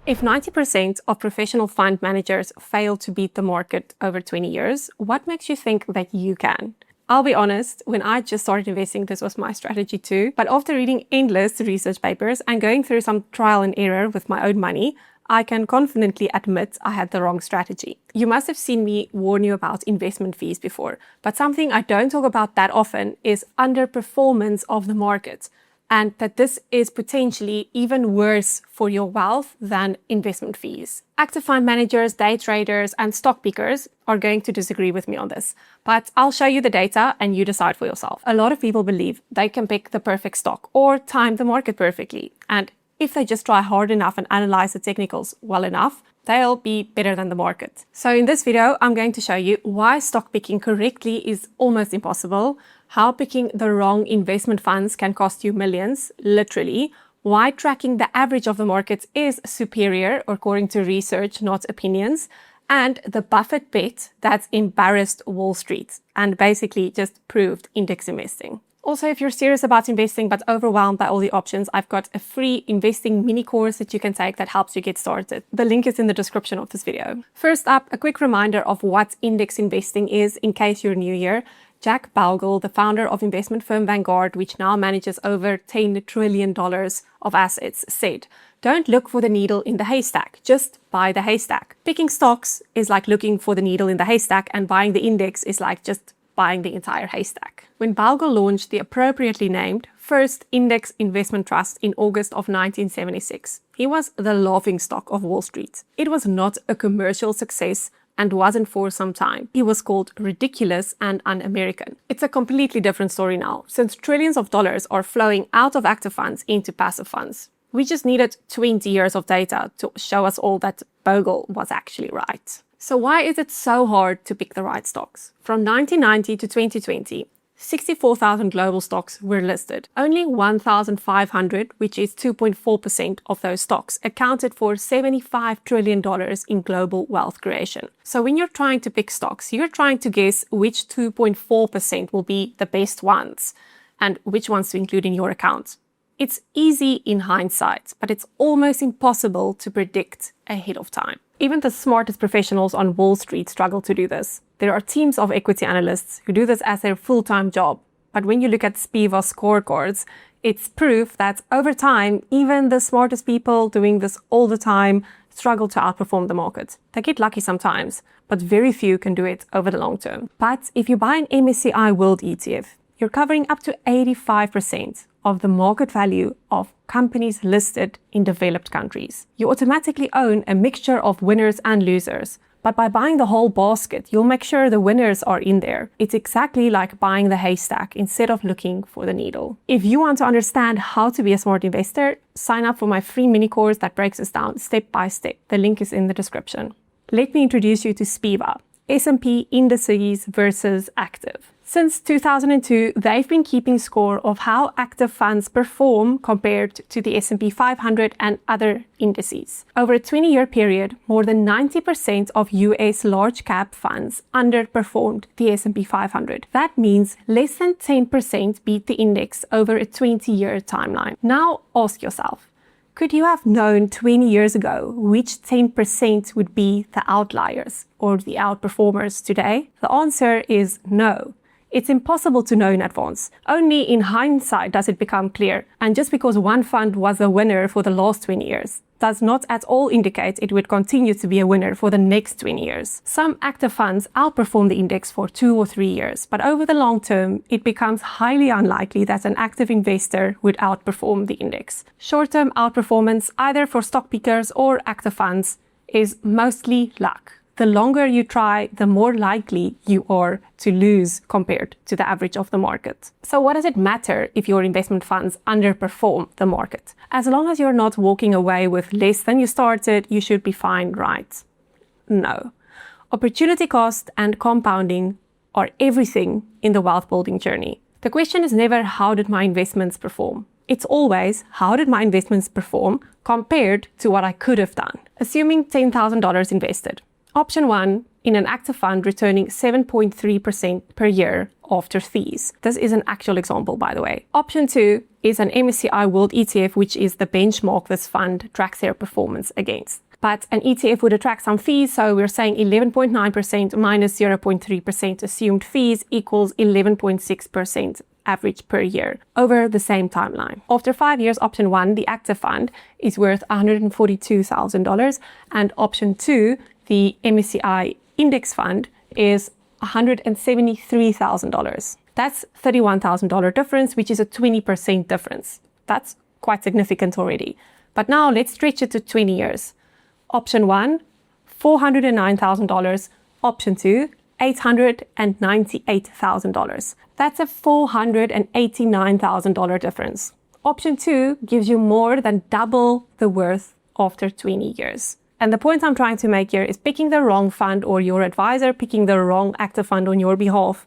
If 90% of professional fund managers fail to beat the market over 20 years, what makes you think that you can? I'll be honest, when I just started investing, this was my strategy too. But after reading endless research papers and going through some trial and error with my own money, I can confidently admit I had the wrong strategy. You must have seen me warn you about investment fees before, but something I don't talk about that often is underperformance of the market, and that this is potentially even worse for your wealth than investment fees. Active fund managers, day traders, and stock pickers are going to disagree with me on this, but I'll show you the data and you decide for yourself. A lot of people believe they can pick the perfect stock or time the market perfectly, and if they just try hard enough and analyze the technicals well enough, they'll be better than the market. So in this video, I'm going to show you why stock picking correctly is almost impossible, how picking the wrong investment funds can cost you millions, literally, why tracking the average of the markets is superior according to research, not opinions, and the Buffett bet that's embarrassed Wall Street and basically just proved index investing. Also, if you're serious about investing but overwhelmed by all the options, I've got a free investing mini course that you can take that helps you get started. The link is in the description of this video. First up, a quick reminder of what index investing is in case you're new here. Jack Bogle, the founder of investment firm Vanguard, which now manages over $10 trillion of assets, said, "Don't look for the needle in the haystack, just buy the haystack." Picking stocks is like looking for the needle in the haystack, and buying the index is like just buying the entire haystack. When Bogle launched the appropriately named first index investment trust in August of 1976, he was the laughingstock of Wall Street. It was not a commercial success and wasn't for some time. He was called ridiculous and un-American. It's a completely different story now, since trillions of dollars are flowing out of active funds into passive funds. We just needed 20 years of data to show us all that Bogle was actually right. So why is it so hard to pick the right stocks? From 1990 to 2020, 64,000 global stocks were listed. Only 1,500, which is 2.4% of those stocks, accounted for $75 trillion in global wealth creation. So when you're trying to pick stocks, you're trying to guess which 2.4% will be the best ones and which ones to include in your account. It's easy in hindsight, but it's almost impossible to predict ahead of time. Even the smartest professionals on Wall Street struggle to do this. There are teams of equity analysts who do this as their full-time job. But when you look at SPIVA Scorecards, it's proof that over time, even the smartest people doing this all the time struggle to outperform the market. They get lucky sometimes, but very few can do it over the long term. But if you buy an MSCI World ETF, you're covering up to 85% of the market value of companies listed in developed countries. You automatically own a mixture of winners and losers, but by buying the whole basket, you'll make sure the winners are in there. It's exactly like buying the haystack instead of looking for the needle. If you want to understand how to be a smart investor, sign up for my free mini course that breaks this down step by step. The link is in the description. Let me introduce you to SPIVA, S&P indices versus active. Since 2002, they've been keeping score of how active funds perform compared to the S&P 500 and other indices. Over a 20-year period, more than 90% of US large cap funds underperformed the S&P 500. That means less than 10% beat the index over a 20-year timeline. Now ask yourself, could you have known 20 years ago which 10% would be the outliers or the outperformers today? The answer is no. It's impossible to know in advance. Only in hindsight does it become clear. And just because one fund was a winner for the last 20 years does not at all indicate it would continue to be a winner for the next 20 years. Some active funds outperform the index for 2 or 3 years, but over the long term, it becomes highly unlikely that an active investor would outperform the index. Short-term outperformance, either for stock pickers or active funds, is mostly luck. The longer you try, the more likely you are to lose compared to the average of the market. So what does it matter if your investment funds underperform the market? As long as you're not walking away with less than you started, you should be fine, right? No. Opportunity cost and compounding are everything in the wealth building journey. The question is never, how did my investments perform? It's always, how did my investments perform compared to what I could have done? Assuming $10,000 invested. Option 1, in an active fund returning 7.3% per year after fees. This is an actual example, by the way. Option 2 is an MSCI World ETF, which is the benchmark this fund tracks their performance against. But an ETF would attract some fees, so we're saying 11.9% minus 0.3% assumed fees equals 11.6% average per year over the same timeline. After 5 years, option 1, the active fund, is worth $142,000, and option 2, the MSCI index fund, is $173,000. That's $31,000 difference, which is a 20% difference. That's quite significant already. But now let's stretch it to 20 years. Option 1, $409,000. Option 2, $898,000. That's a $489,000 difference. Option 2 gives you more than double the worth after 20 years. And the point I'm trying to make here is picking the wrong fund or your advisor picking the wrong active fund on your behalf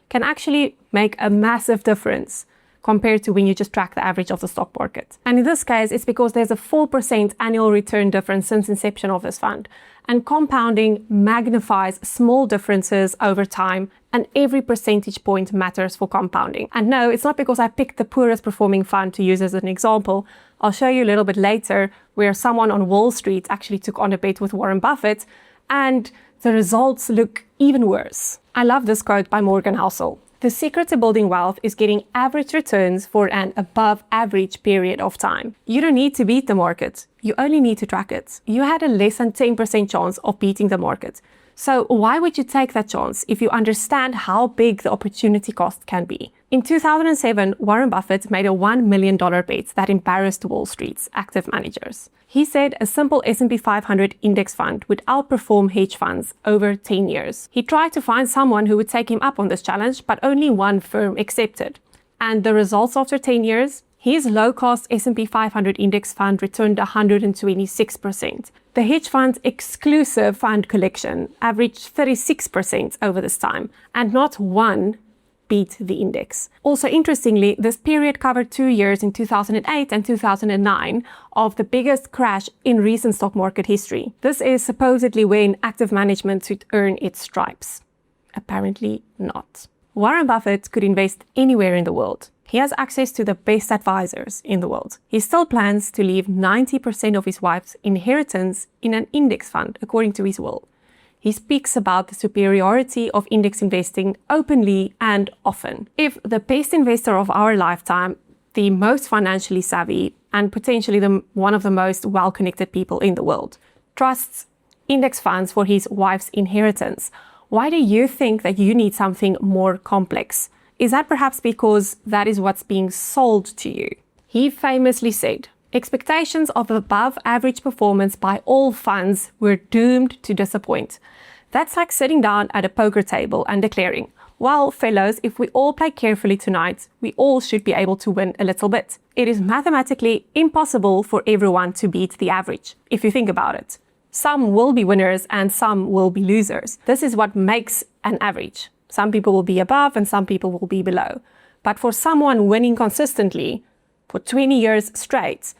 can actually make a massive difference compared to when you just track the average of the stock market. And in this case, it's because there's a 4% annual return difference since inception of this fund. And compounding magnifies small differences over time, and every percentage point matters for compounding. And no, it's not because I picked the poorest performing fund to use as an example. I'll show you a little bit later where someone on Wall Street actually took on a bet with Warren Buffett, and the results look even worse. I love this quote by Morgan Housel. The secret to building wealth is getting average returns for an above average period of time. You don't need to beat the market. You only need to track it. You had a less than 10% chance of beating the market. So why would you take that chance if you understand how big the opportunity cost can be? In 2007, Warren Buffett made a $1 million bet that embarrassed Wall Street's active managers. He said a simple S&P 500 index fund would outperform hedge funds over 10 years. He tried to find someone who would take him up on this challenge, but only one firm accepted. And the results after 10 years? His low-cost S&P 500 index fund returned 126%. The hedge fund's exclusive fund collection averaged 36% over this time, and not one beat the index. Also, interestingly, this period covered 2 years in 2008 and 2009 of the biggest crash in recent stock market history. This is supposedly when active management should earn its stripes. Apparently not. Warren Buffett could invest anywhere in the world. He has access to the best advisors in the world. He still plans to leave 90% of his wife's inheritance in an index fund, according to his will. He speaks about the superiority of index investing openly and often. If the best investor of our lifetime, the most financially savvy, and potentially one of the most well-connected people in the world, trusts index funds for his wife's inheritance, why do you think that you need something more complex? Is that perhaps because that is what's being sold to you? He famously said, expectations of above average performance by all funds were doomed to disappoint. That's like sitting down at a poker table and declaring, well, fellows, if we all play carefully tonight, we all should be able to win a little bit. It is mathematically impossible for everyone to beat the average, if you think about it. Some will be winners and some will be losers. This is what makes an average. Some people will be above and some people will be below. But for someone winning consistently for 20 years straight,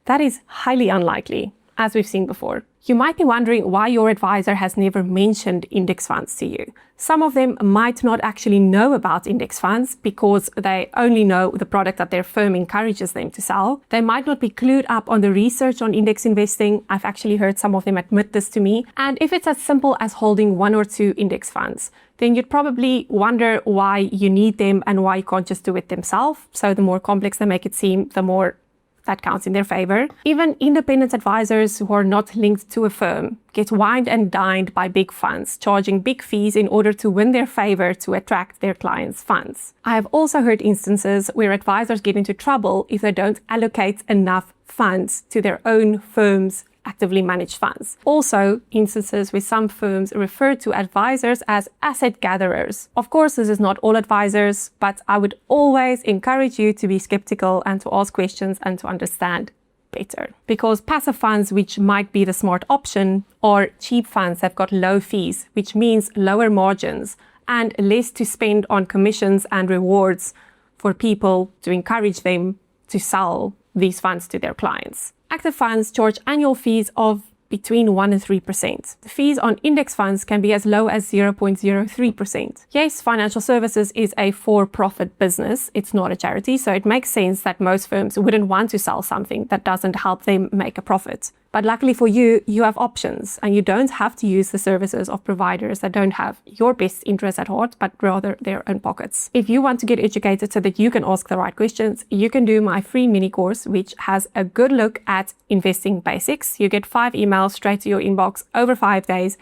that is highly unlikely, as we've seen before. You might be wondering why your advisor has never mentioned index funds to you. Some of them might not actually know about index funds because they only know the product that their firm encourages them to sell. They might not be clued up on the research on index investing. I've actually heard some of them admit this to me. And if it's as simple as holding 1 or 2 index funds, then you'd probably wonder why you need them and why you can't just do it themselves. So the more complex they make it seem, the more that counts in their favor. Even independent advisors who are not linked to a firm get wined and dined by big funds, charging big fees in order to win their favor to attract their clients' funds. I have also heard instances where advisors get into trouble if they don't allocate enough funds to their own firm's actively managed funds. Also, instances where some firms refer to advisors as asset gatherers. Of course, this is not all advisors, but I would always encourage you to be skeptical and to ask questions and to understand better. Because passive funds, which might be the smart option, or cheap funds have got low fees, which means lower margins and less to spend on commissions and rewards for people to encourage them to sell these funds to their clients. Active funds charge annual fees of between 1 and 3%. The fees on index funds can be as low as 0.03%. Yes, financial services is a for-profit business. It's not a charity, so it makes sense that most firms wouldn't want to sell something that doesn't help them make a profit. But luckily for you, you have options and you don't have to use the services of providers that don't have your best interests at heart, but rather their own pockets. If you want to get educated so that you can ask the right questions, you can do my free mini course, which has a good look at investing basics. You get 5 emails straight to your inbox over 5 days.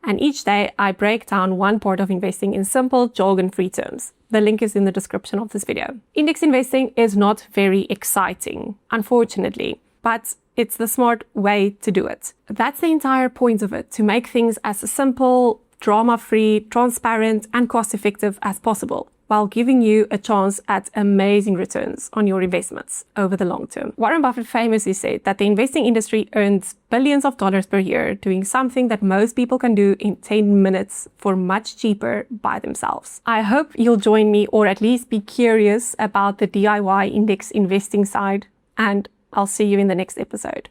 And each day I break down one part of investing in simple, jargon-free terms. The link is in the description of this video. Index investing is not very exciting, unfortunately, but it's the smart way to do it. That's the entire point of it, to make things as simple, drama-free, transparent, and cost-effective as possible, while giving you a chance at amazing returns on your investments over the long term. Warren Buffett famously said that the investing industry earns billions of dollars per year doing something that most people can do in 10 minutes for much cheaper by themselves. I hope you'll join me, or at least be curious about the DIY index investing side, and I'll see you in the next episode.